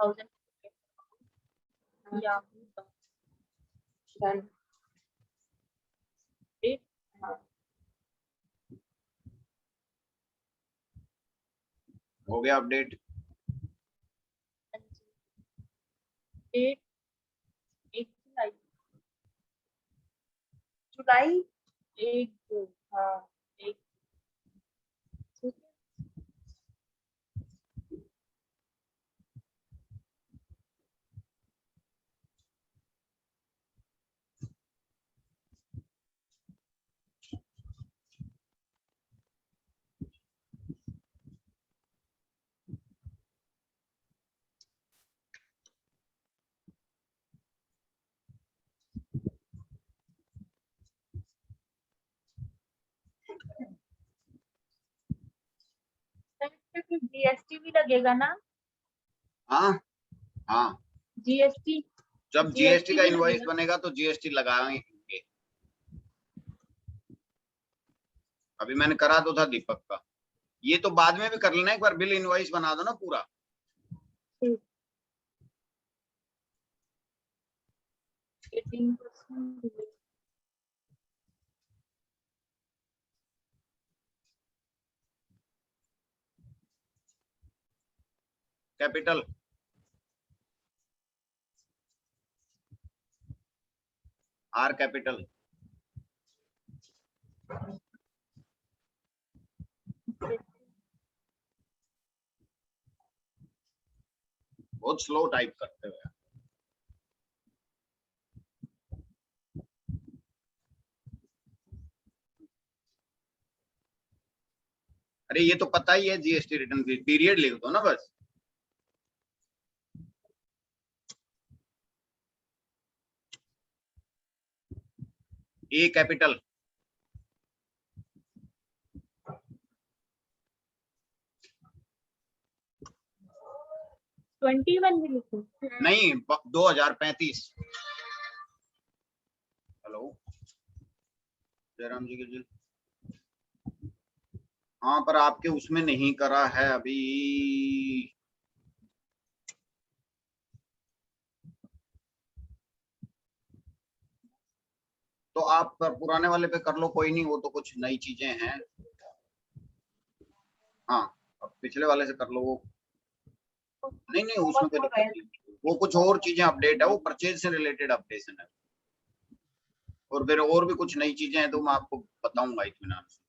1000 या डन। हो गया अपडेट। डेट 1 जुलाई 1 2 हाँ 1 ठीक है। जीएसटी भी लगेगा ना? हाँ हाँ, जीएसटी जब जीएसटी का भी इनवॉइस लगेगा। बनेगा तो जीएसटी लगाएंगे। अभी मैंने करा तो था दीपक का, ये तो बाद में भी कर लेना, एक बार बिल इनवॉइस बना दो ना पूरा। ठीक। 18% कैपिटल आर कैपिटल। बहुत स्लो टाइप करते हुए। अरे ये तो पता ही है, जीएसटी रिटर्न पीरियड लिख दो ना बस। ए कैपिटल 21 भी लिखो। नहीं 2035। हेलो जयराम जी के जी। हाँ पर आपके उसमें नहीं करा है अभी। तो आप पुराने वाले पे कर लो, कोई नहीं, वो तो कुछ नई चीजें हैं। हाँ अब पिछले वाले से कर लो वो। नहीं नहीं उसमें कोई दिक्कत नहीं, वो कुछ और चीजें अपडेट है, वो परचेज से रिलेटेड अपडेशन है। और फिर और भी कुछ नई चीजें हैं तो मैं आपको बताऊंगा इत्मीनान से।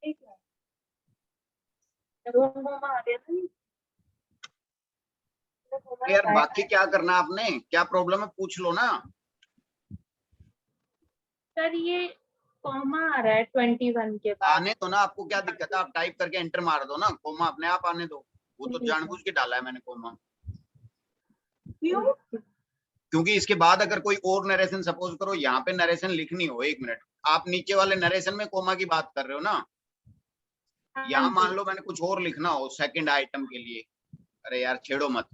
ठीक है। आ गया था। यार बाकी क्या करना है आपने, क्या प्रॉब्लम है पूछ लो ना। सर ये कॉमा आ रहा है 21 के बाद। आने दो ना, आपको क्या दिक्कत है, आप टाइप करके एंटर मार दो ना, कोमा अपने आप आने दो। वो तो जानबूझ के डाला है मैंने कोमा, क्यों? क्योंकि इसके बाद अगर कोई और नरेशन, सपोज करो यहाँ पे नरेशन लिखनी हो, 1 मिनट, आप नीचे वाले नरेशन में कोमा की बात कर रहे हो ना, यहाँ मान लो मैंने कुछ और लिखना हो सेकंड आइटम के लिए, अरे यार छेड़ो मत,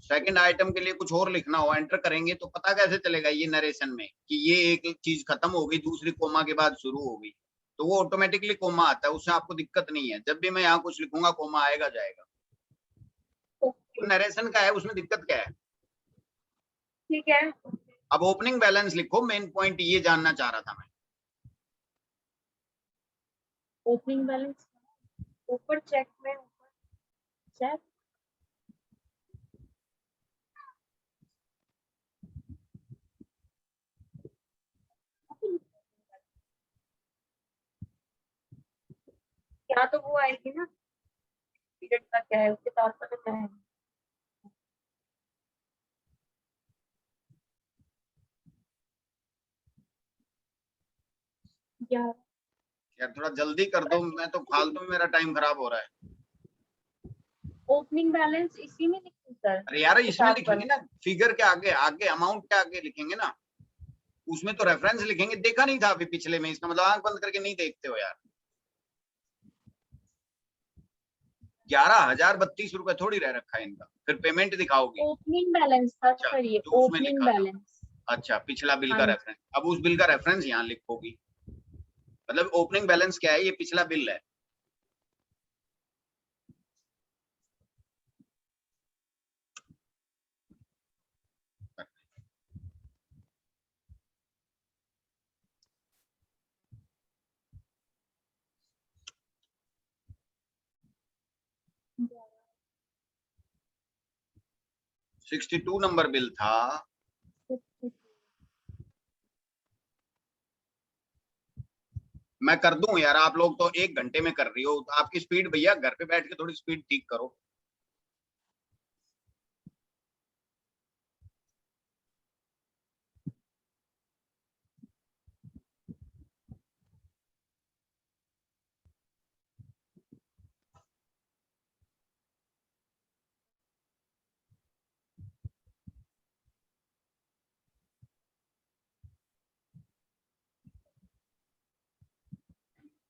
सेकंड आइटम के लिए कुछ और लिखना हो, एंटर करेंगे तो पता कैसे चलेगा ये नरेशन में कि ये एक चीज खत्म हो गई, दूसरी कोमा के बाद शुरू हो गई, तो वो ऑटोमेटिकली कोमा आता है, उससे आपको दिक्कत नहीं है। जब भी मैं यहाँ कुछ लिखूंगा कोमा आएगा जाएगा, तो नरेशन का है, उसमें दिक्कत क्या है। ठीक है। अब ओपनिंग बैलेंस लिखो, मेन पॉइंट ये जानना चाह रहा था मैं। ओपनिंग बैलेंस ऊपर चेक में, ऊपर चेक। क्या तो वो आएगी ना, पीरियड का क्या है उसके तौर पर, तो क्या है। यार थोड़ा जल्दी कर दो, मैं तो फालतू में मेरा टाइम खराब हो रहा है। ओपनिंग बैलेंस इसी में लिखूं सर? अरे यार इसमें लिखेंगे ना, फिगर के आगे, आगे अमाउंट के आगे लिखेंगे ना, उसमें तो रेफरेंस लिखेंगे। देखा नहीं था अभी पिछले में, इसका मतलब आंख बंद करके नहीं देखते हो यार। 11,032 रुपए थोड़ी रह रखा है इनका, फिर पेमेंट दिखाओगे। ओपनिंग बैलेंस था सर, ये जो उसमें ओपनिंग लिखा था, बैलेंस। अच्छा पिछला बिल का हाँ। रेफरेंस, अब उस बिल का रेफरेंस यहाँ लिखोगी, मतलब ओपनिंग बैलेंस क्या है, ये पिछला बिल है। 62 नंबर बिल था। मैं कर दूं यार, आप लोग तो 1 घंटे में कर रही हो, तो आपकी स्पीड भैया घर पे बैठ के थोड़ी स्पीड ठीक करो।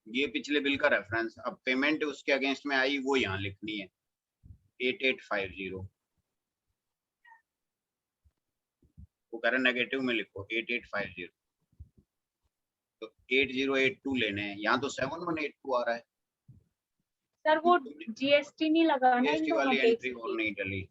ये पिछले बिल का रेफरेंस, अब पेमेंट उसके अगेंस्ट में आई वो यहाँ लिखनी है 8850। वो कह रहे नेगेटिव में लिखो 8850, तो 8082 लेने हैं। यहाँ तो 7182 आ रहा है। सर वो जीएसटी नहीं लगा ना इन जीएसटी दोनों वाली पे, एंट्री और नहीं डली।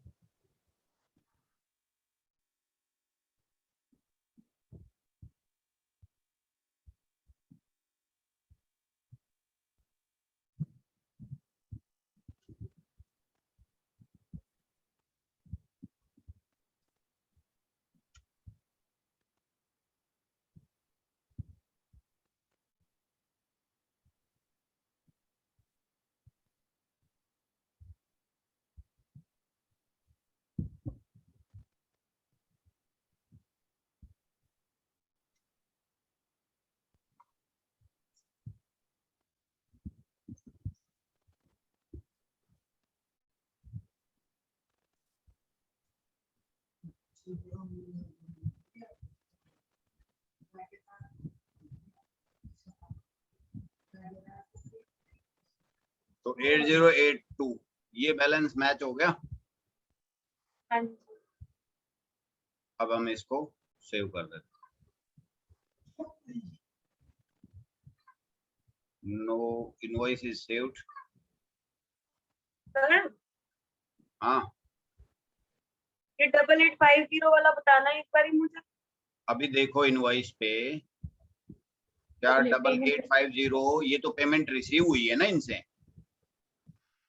तो 8082 ये बैलेंस मैच हो गया। हाँ जी। अब हम इसको सेव कर देते हैं। No invoice is saved. Sir हाँ ये 8850 वाला बताना एक बार मुझे। अभी देखो इनवॉइस पे क्या Payment 8850, ये तो पेमेंट रिसीव हुई है ना इनसे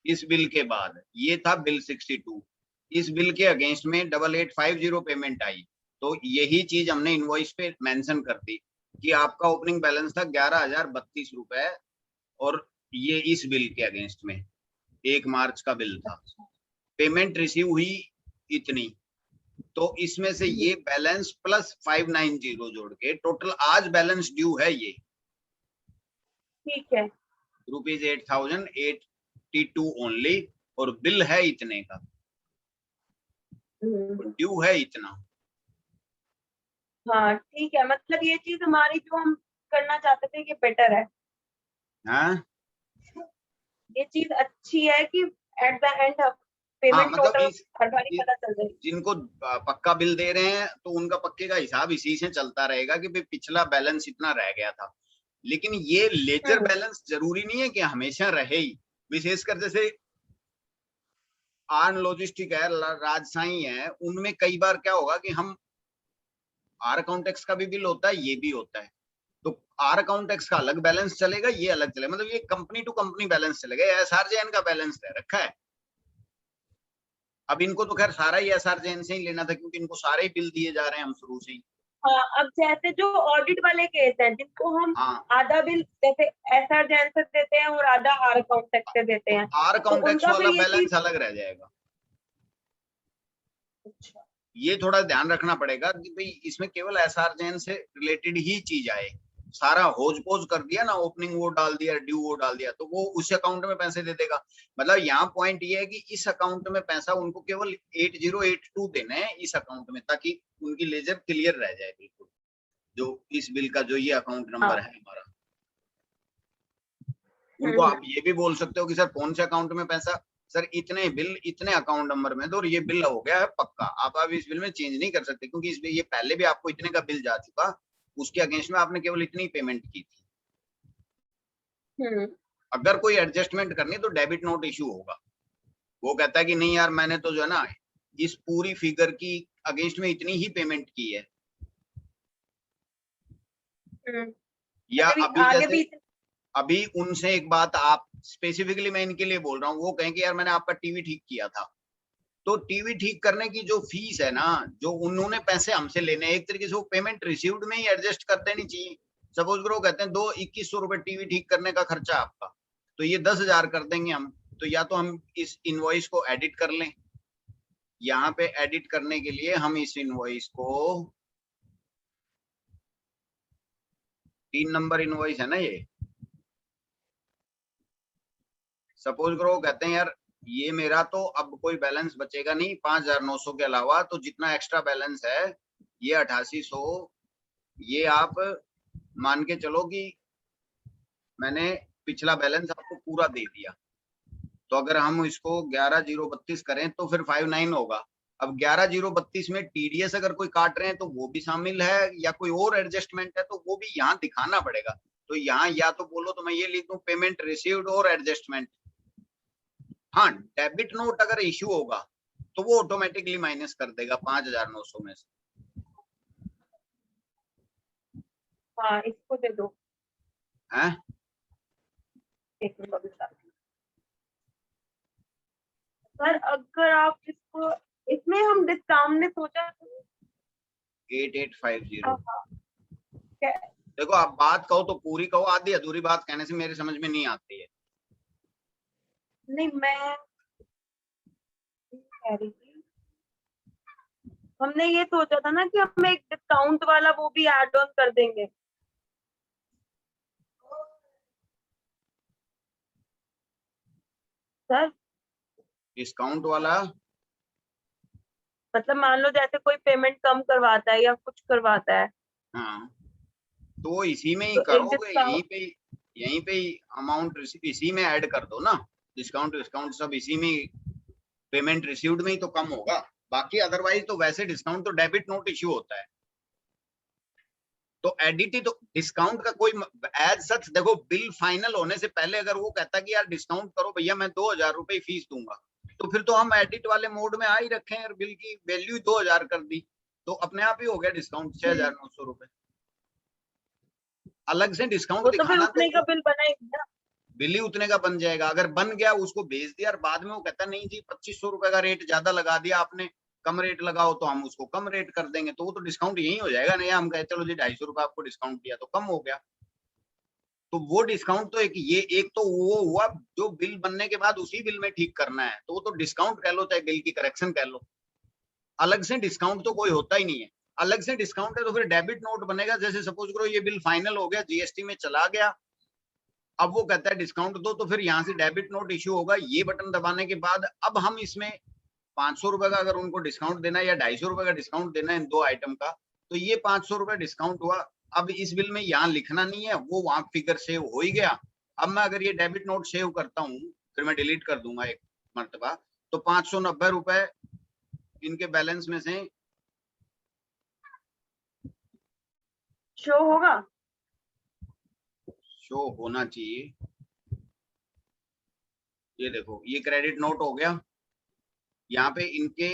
इस बिल के बाद। ये था बिल 62, इस बिल के अगेंस्ट में 8850 पेमेंट आई, तो यही चीज हमने इनवॉइस पे मेंशन कर दी कि आपका ओपनिंग बैलेंस था 11,032 रुपए, और ये इस बिल के अगेंस्ट में 1 मार्च का बिल था, पेमेंट रिसीव हुई इतनी, तो इसमें से ये बैलेंस प्लस 590 जोड़ के टोटल आज बैलेंस ड्यू है ये ठीक है। ₹8,082 ओनली, और बिल है इतने का, ड्यू है इतना। हाँ ठीक है, मतलब ये चीज हमारी जो हम करना चाहते थे ये बेटर है, हाँ ये चीज अच्छी है कि एट द एंड हाँ, पेमेंट मतलब टोटल हर बार इस पता चल जाए। जिनको पक्का बिल दे रहे हैं तो उनका पक्के का हिसाब इसी से चलता रहेगा कि भाई पिछला बैलेंस इतना रह गया था, लेकिन ये लेजर बैलेंस जरूरी नहीं है कि हमेशा रहे ही। विशेषकर जैसे आर्न लॉजिस्टिक है, राजसाई है, उनमें कई बार क्या होगा कि हम आर अकाउंट टैक्स का भी बिल होता है, ये भी होता है, तो आर अकाउंट टैक्स का अलग बैलेंस चलेगा, ये अलग चलेगा, मतलब ये कंपनी टू कंपनी बैलेंस चलेगा। एसआरजेएन का बैलेंस रह रखा है। अब इनको तो खैर सारा ही एसआरजेएन से ही लेना था क्योंकि इनको सारे ही बिल दिए जा रहे हैं हम शुरू से ही। हाँ, अब जैसे जो ऑडिट वाले केस हैं जिनको हम हाँ आधा बिल जैसे एसआर जैन से देते हैं और आधा आर अकाउंट टैक्स से देते हैं, आर तो अकाउंट टैक्स उनका वाला फिर ये बैलेंस चीज अलग रह जाएगा। अच्छा। ये थोड़ा ध्यान रखना पड़ेगा कि भाई इसमें केवल एसआरजेएन से रिलेटेड ही चीज आए। सारा होज पोज कर दिया ना, ओपनिंग वो डाल दिया, ड्यू वो डाल दिया, तो वो उस अकाउंट में पैसे दे देगा। मतलब यहाँ पॉइंट ये है कि इस अकाउंट में पैसा उनको केवल 8082 देना है इस अकाउंट में, ताकि उनकी लेजर क्लियर रह जाए बिल्कुल, जो इस बिल का जो ये अकाउंट नंबर है हमारा। उनको आप ये भी बोल सकते हो कि सर कौन से अकाउंट में पैसा, सर इतने बिल इतने अकाउंट नंबर में तो, और ये बिल हो गया है पक्का, आप अब इस बिल में चेंज नहीं कर सकते क्योंकि इस ये पहले भी आपको इतने का बिल जा चुका, उसके अगेंस्ट में आपने केवल इतनी पेमेंट की थी। अगर कोई एडजस्टमेंट करनी तो डेबिट नोट इशू होगा। वो कहता है कि नहीं यार मैंने तो जो है ना इस पूरी फिगर की अगेंस्ट में इतनी ही पेमेंट की है, या अभी आगे जैसे भी अभी उनसे एक बात, आप स्पेसिफिकली मैं इनके लिए बोल रहा हूँ, वो कहें कि यार मैंने आपका टीवी ठीक किया था, तो टीवी ठीक करने की जो फीस है ना, जो उन्होंने पैसे हमसे लेने, एक तरीके से वो पेमेंट रिसीव्ड में ही एडजस्ट कर देनी चाहिए। सपोज करो कहते हैं 2100 रुपए टीवी ठीक करने का खर्चा आपका, तो ये 10,000 कर देंगे हम। तो या तो हम इस इनवॉइस को एडिट कर लें, यहाँ पे एडिट करने के लिए हम इस इनवॉइस को, 3 नंबर इनवॉइस है ना ये, सपोज करो कहते हैं यार ये मेरा तो अब कोई बैलेंस बचेगा नहीं 5,900 के अलावा, तो जितना एक्स्ट्रा बैलेंस है ये 8800, ये आप मान के चलो कि मैंने पिछला बैलेंस आपको पूरा दे दिया। तो अगर हम इसको 11,032 करें तो फिर 59 होगा। अब 11,032 में टीडीएस अगर कोई काट रहे हैं तो वो भी शामिल है, या कोई और एडजस्टमेंट है तो वो भी यहाँ दिखाना पड़ेगा। तो यहाँ या तो बोलो तो मैं ये लिख दूं पेमेंट रिसीव्ड और एडजस्टमेंट। हाँ, डेबिट नोट अगर इश्यू होगा तो वो ऑटोमेटिकली माइनस कर देगा 5,900 में से। हाँ, इसको दे दो। हैं? एक मिनट अभी बता रही हूँ। सर अगर आप इसको, इसमें हम डिस्काउंट ने सोचा 8850। क्या- देखो आप बात कहो तो पूरी कहो, आधी अधूरी बात कहने से मेरे समझ में नहीं आती है। नहीं, मैं कह रही थी हमने ये सोचा था ना कि हम एक डिस्काउंट वाला वो भी ऐड ऑन कर देंगे। सर डिस्काउंट वाला मतलब मान लो जैसे कोई पेमेंट कम करवाता है या कुछ करवाता है, हाँ, तो वो इसी में ही तो एक करोगे, डिस्काउंट। यहीं पे ही अमाउंट इसी में ऐड कर दो ना। डिस्काउंट सब इसी में, पेमेंट रिसीव्ड में ही तो कम होगा। बाकी अदरवाइज तो वैसे डिस्काउंट तो डेबिट नोट इश्यू होता है। तो एडिटी तो डिस्काउंट का कोई एज सच, देखो बिल फाइनल होने से पहले अगर वो कहता कि यार डिस्काउंट करो भैया मैं 2,000 रुपए फीस दूंगा, तो फिर तो हम एडिट वाले मोड में आ ही रखे हैं, बिल की वैल्यू 2,000 कर दी तो अपने आप ही हो गया डिस्काउंट 6,900 रुपए। अलग से डिस्काउंट वो तो फिर दिखाना उतने का तो बिल बनाएगी ना। बिल ही उतने का बन जाएगा। अगर बन गया उसको भेज दिया और बाद में वो कहता नहीं जी 2,500 रुपए का रेट ज्यादा लगा दिया आपने, कम रेट लगाओ, तो हम उसको कम रेट कर देंगे, तो वो तो डिस्काउंट यही हो जाएगा। नहीं हम कहे चलो जी 250 रुपए आपको डिस्काउंट दिया तो कम हो गया, तो वो डिस्काउंट तो एक तो वो हुआ जो बिल बनने के बाद उसी बिल में ठीक करना है, तो वो तो डिस्काउंट कह लो चाहे बिल की करेक्शन कह लो। अलग से डिस्काउंट तो कोई होता ही नहीं है। अलग से डिस्काउंट है तो फिर डेबिट नोट बनेगा। जैसे सपोज करो ये बिल फाइनल हो गया, जीएसटी में चला गया, अब वो कहता है डिस्काउंट दो, तो फिर यहाँ से डेबिट नोट इश्यू होगा। ये बटन दबाने के बाद अब हम इसमें 500 रुपए का अगर उनको डिस्काउंट देना है या 250 रुपए का डिस्काउंट देना है इन दो आइटम का, तो ये 500 रुपए डिस्काउंट हुआ। अब इस बिल में यहाँ लिखना नहीं है, वो वहां फिगर सेव हो ही गया। अब मैं अगर ये डेबिट नोट सेव करता हूँ, फिर मैं डिलीट कर दूंगा एक मर्तबा, तो 590 रुपए इनके बैलेंस में से शो होगा। शो होना चाहिए। ये देखो ये क्रेडिट नोट हो गया। यहाँ पे इनके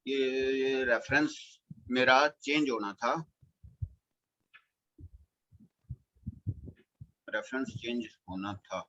ये रेफरेंस मेरा चेंज होना था, रेफरेंस चेंज होना था।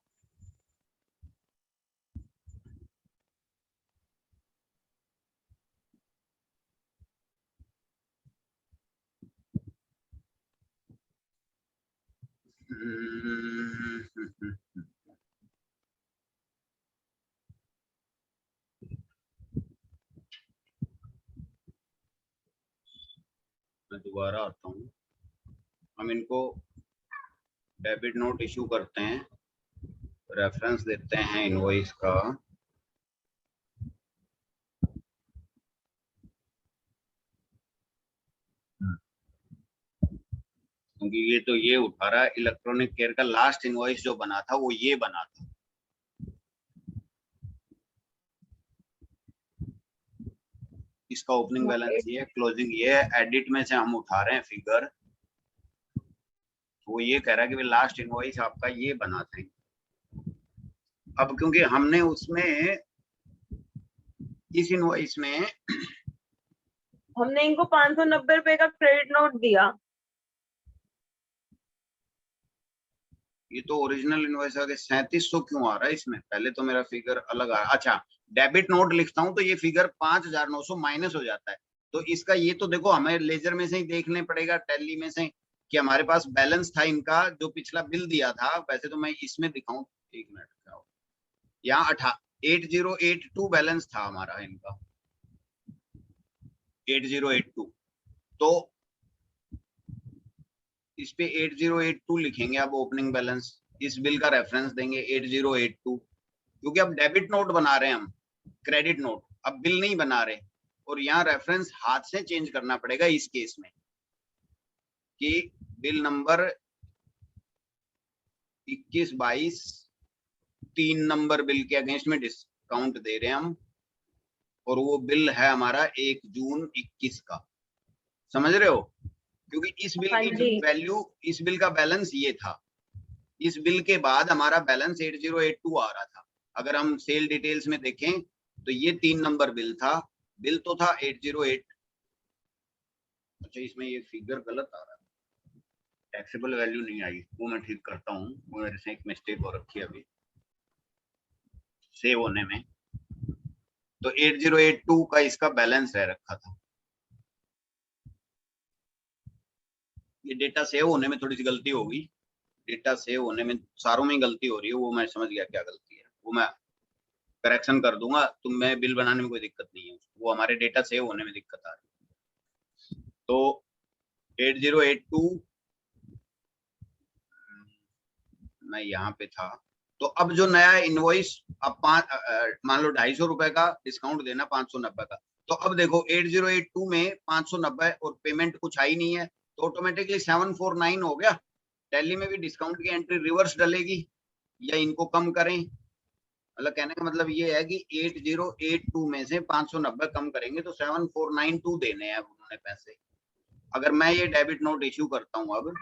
मैं दोबारा आता हूँ। हम इनको डेबिट नोट इशू करते हैं, रेफरेंस देते हैं इनवॉइस का, क्योंकि ये तो ये उठा रहा है। इलेक्ट्रॉनिक केयर का लास्ट इनवॉइस जो बना था वो ये बना था। इसका ओपनिंग बैलेंस ये है, क्लोजिंग ये है, एडिट में से हम उठा रहे हैं फिगर, तो वो ये कह रहा है कि लास्ट इनवॉइस आपका ये बना था। अब क्योंकि हमने उसमें इस इनवॉइस में हमने इनको 590 रुपए का क्रेडिट नोट दिया। ये तो ओरिजिनल इनवॉइस आ गया 3700 क्यों आ रहा है इसमें? पहले तो मेरा फिगर अलग आ, अच्छा डेबिट नोट लिखता हूँ तो ये फिगर 5900 माइनस हो जाता है। तो इसका ये तो देखो हमें लेजर में से ही देखने पड़ेगा, टैली में से, कि हमारे पास बैलेंस था इनका जो पिछला बिल दिया था। वैसे तो मैं इसमें दिखाऊं, एक मिनट का, यहाँ 8082 बैलेंस था हमारा इनका, 8082। तो इस पे 8082 लिखेंगे अब ओपनिंग बैलेंस, इस बिल का रेफरेंस देंगे 8082, क्योंकि अब डेबिट नोट बना रहे हैं हम, क्रेडिट नोट, अब बिल नहीं बना रहे। और यहाँ रेफरेंस हाथ से चेंज करना पड़ेगा इस केस में, कि बिल नंबर 2122 3 नंबर बिल के अगेंस्ट में डिस्काउंट दे रहे हैं हम, और वो बिल है हमारा 1 जून 21 का। समझ रहे हो? क्योंकि इस बिल हाँ की जी। वैल्यू, इस बिल का बैलेंस ये था, इस बिल के बाद हमारा बैलेंस 8082 आ रहा था। अगर हम सेल डिटेल्स में देखें तो ये 3 नंबर बिल था, बिल तो था 808। अच्छा इसमें ये फिगर गलत आ रहा है, टैक्सेबल वैल्यू नहीं आई, वो मैं ठीक करता हूँ, वो मेरे से एक मिस्टेक हो रखी है अभी सेव होने में। तो 8082 का इसका बैलेंस रह रखा था। ये डेटा सेव होने में थोड़ी सी गलती होगी, डेटा सेव होने में सारों में गलती हो रही है, वो मैं समझ गया क्या गलती है, वो मैं करेक्शन कर दूंगा। तुम्हें बिल बनाने में कोई दिक्कत नहीं है, वो हमारे डेटा सेव होने में दिक्कत आ रही है। तो 8082 मैं यहाँ पे था। तो अब जो नया इनवॉइस, अब मान लो 250 रुपए का डिस्काउंट देना 590 का, तो अब देखो 8082 में 590 और पेमेंट कुछ आई नहीं है, तो ऑटोमेटिकली 749 हो गया। टैली में भी डिस्काउंट की एंट्री रिवर्स डलेगी, या इनको कम करें, मतलब कहने का मतलब ये है कि 8082 में से 590 कम करेंगे तो 7492 देने हैं उन्होंने पैसे। अगर मैं ये डेबिट नोट इश्यू करता हूँ अब,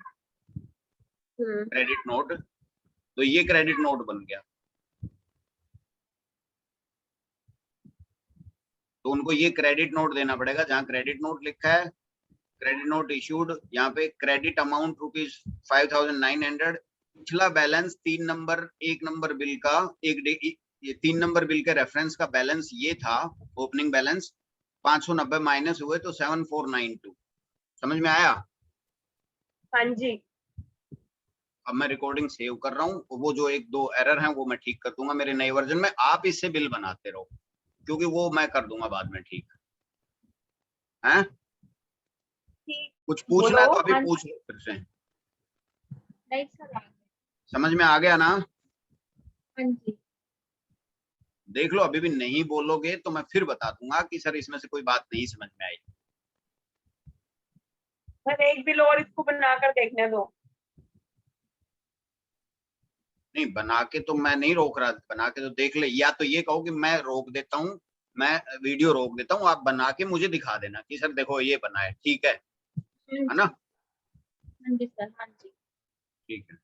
क्रेडिट नोट, तो ये क्रेडिट नोट बन गया, तो उनको ये क्रेडिट नोट देना पड़ेगा। जहां क्रेडिट नोट लिखा है, क्रेडिट नोट इश्यूड, यहाँ पे क्रेडिट अमाउंट ₹5900, पिछला बैलेंस 3 नंबर 1 नंबर बिल का, ये 3 नंबर बिल के रेफरेंस का बैलेंस ये था, ओपनिंग बैलेंस 590 माइनस हुए तो 7492। समझ में आया? हाँ जी। अब मैं रिकॉर्डिंग सेव कर रहा हूँ, वो जो 1-2 एरर हैं वो मैं ठीक कर दूंगा मेरे नए वर्जन में। आप इससे बिल बनाते रहो, क्योंकि वो मैं कर दूंगा बाद में ठीक है। ठीक। कुछ पूछना है तो अभी बोलो। पूछ लो फिर से। नहीं सर। समझ में आ गया ना? हाँ जी। देख लो, अभी भी नहीं बोलोगे तो मैं फिर बता दूंगा कि सर इसमें से कोई बात नहीं समझ में आई। सर एक बिल और इसको बनाकर देखने दो। नहीं बना के तो मैं नहीं रोक रहा, बना के तो देख ले, या तो ये कहो कि मैं रोक देता हूँ, मैं वीडियो रोक देता हूँ, आप बना के मुझे दिखा देना कि सर देखो ये बना है, ठीक है ना? हाँ जी सर। हाँ जी। ठीक है।